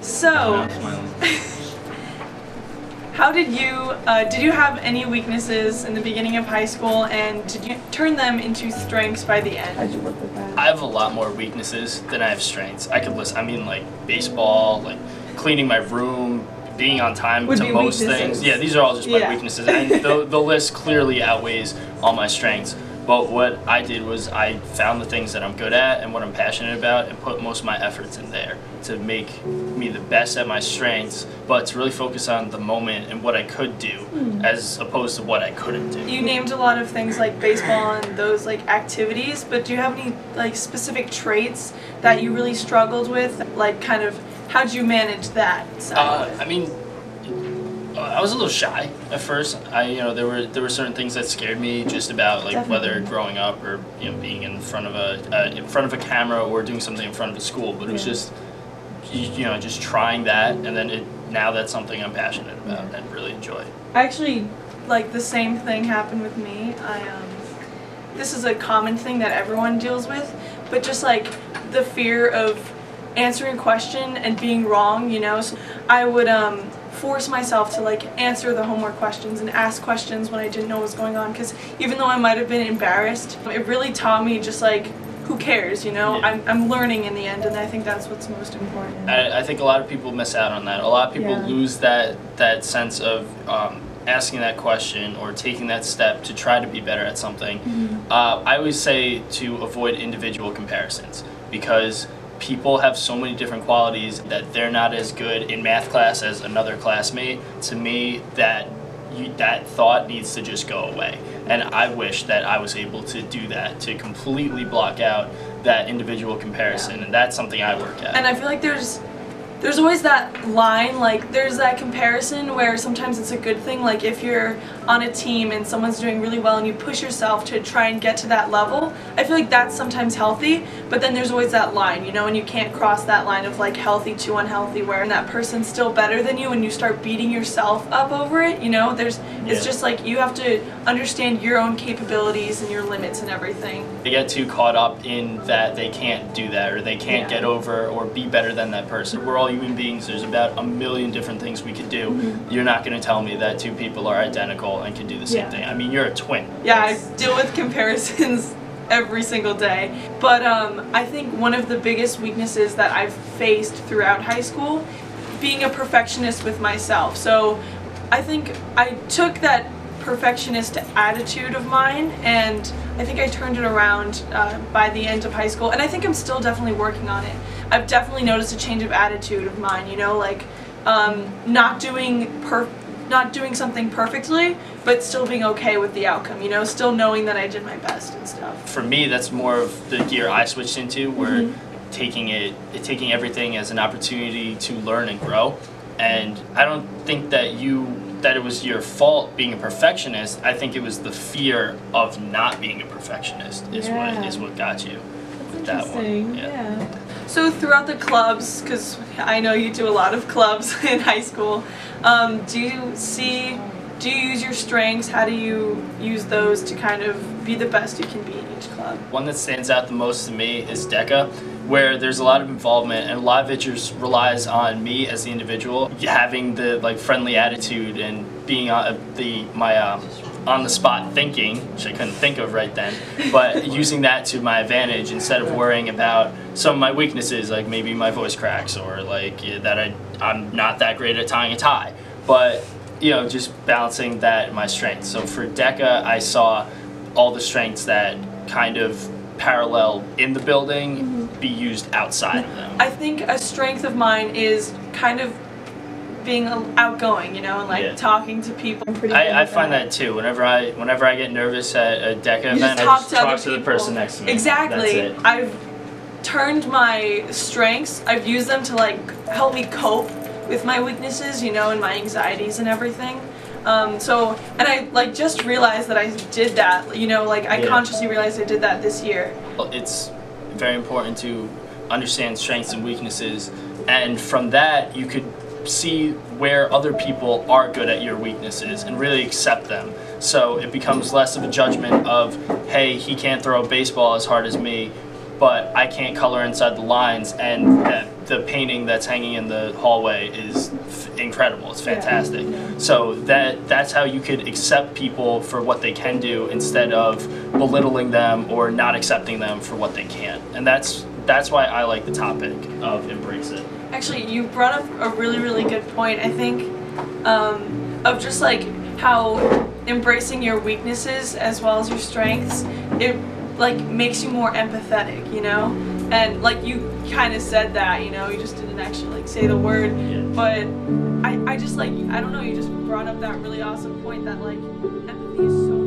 So, how did you have any weaknesses in the beginning of high school, and did you turn them into strengths by the end? How'd you work with that? I have a lot more weaknesses than I have strengths. I could list, I mean, like baseball, like cleaning my room, being on time to most things. Yeah, these are all just my weaknesses, and the list clearly outweighs all my strengths. But what I did was I found the things that I'm good at and what I'm passionate about and put most of my efforts in there to make me the best at my strengths, but to really focus on the moment and what I could do as opposed to what I couldn't do. You named a lot of things like baseball and those like activities, but do you have any like specific traits that you really struggled with? Like kind of how'd you manage that? I mean, I was a little shy at first. There were certain things that scared me just about like whether growing up or being in front of a camera or doing something in front of a school. But it was just just trying that, and then now that's something I'm passionate about and really enjoy. Actually, like the same thing happened with me. This is a common thing that everyone deals with, but just like the fear of answering a question and being wrong. So I would force myself to like answer the homework questions and ask questions when I didn't know what was going on, because even though I might have been embarrassed, it really taught me just like who cares, I'm learning in the end, and I think that's what's most important. I think a lot of people miss out on that. A lot of people lose that sense of asking that question or taking that step to try to be better at something. I always say to avoid individual comparisons, because people have so many different qualities that they're not as good in math class as another classmate. To me, that thought needs to just go away. And I wish that I was able to do that, to completely block out that individual comparison, and that's something I work at. And I feel like there's always that line, like there's that comparison where sometimes it's a good thing, like if you're on a team and someone's doing really well and you push yourself to try and get to that level, I feel like that's sometimes healthy, but then there's always that line, and you can't cross that line of like healthy to unhealthy where that person's still better than you and you start beating yourself up over it, it's just like you have to understand your own capabilities and your limits and everything. They get too caught up in that they can't do that or they can't get over or be better than that person. We're all human beings. There's about a million different things we could do. You're not going to tell me that two people are identical and can do the same thing. I mean, you're a twin. Yeah, I deal with comparisons every single day. But I think one of the biggest weaknesses that I've faced throughout high school, being a perfectionist with myself. So I think I took that perfectionist attitude of mine, and I think I turned it around by the end of high school, and I think I'm still definitely working on it. I've definitely noticed a change of attitude of mine, like not doing something perfectly, but still being okay with the outcome, still knowing that I did my best and stuff. For me, that's more of the gear I switched into, where taking everything as an opportunity to learn and grow. And I don't think that it was your fault being a perfectionist. I think it was the fear of not being a perfectionist is what got you with that one. Yeah. So throughout the clubs, because I know you do a lot of clubs in high school, do you use your strengths? How do you use those to kind of be the best you can be in each club? One that stands out the most to me is DECA, where there's a lot of involvement and a lot of it just relies on me as the individual having the friendly attitude and being on the spot thinking, which I couldn't think of right then, but using that to my advantage instead of worrying about some of my weaknesses, like maybe my voice cracks or like that I'm not that great at tying a tie, but just balancing that in my strengths. So for DECA, I saw all the strengths that kind of parallel in the building be used outside of them. I think a strength of mine is kind of being outgoing, and like talking to people. I find that too. Whenever I get nervous at a DECA event, I just talk to the person next to me. Exactly. That's it. I've turned my strengths, I've used them to like help me cope with my weaknesses, and my anxieties and everything. And I just realized that I did that, I consciously realized I did that this year. It's very important to understand strengths and weaknesses, and from that you could see where other people are good at your weaknesses and really accept them. So it becomes less of a judgment of, hey, he can't throw a baseball as hard as me, but I can't color inside the lines, and the painting that's hanging in the hallway is incredible. It's fantastic. So that's how you could accept people for what they can do instead of belittling them or not accepting them for what they can't. And that's why I like the topic of Embrace It. Actually, you brought up a really, really good point. I think of just like how embracing your weaknesses as well as your strengths, it like makes you more empathetic, you know? And like you kind of said that, you know, you just didn't actually like say the word, but I just like, I don't know, you just brought up that really awesome point that like empathy is so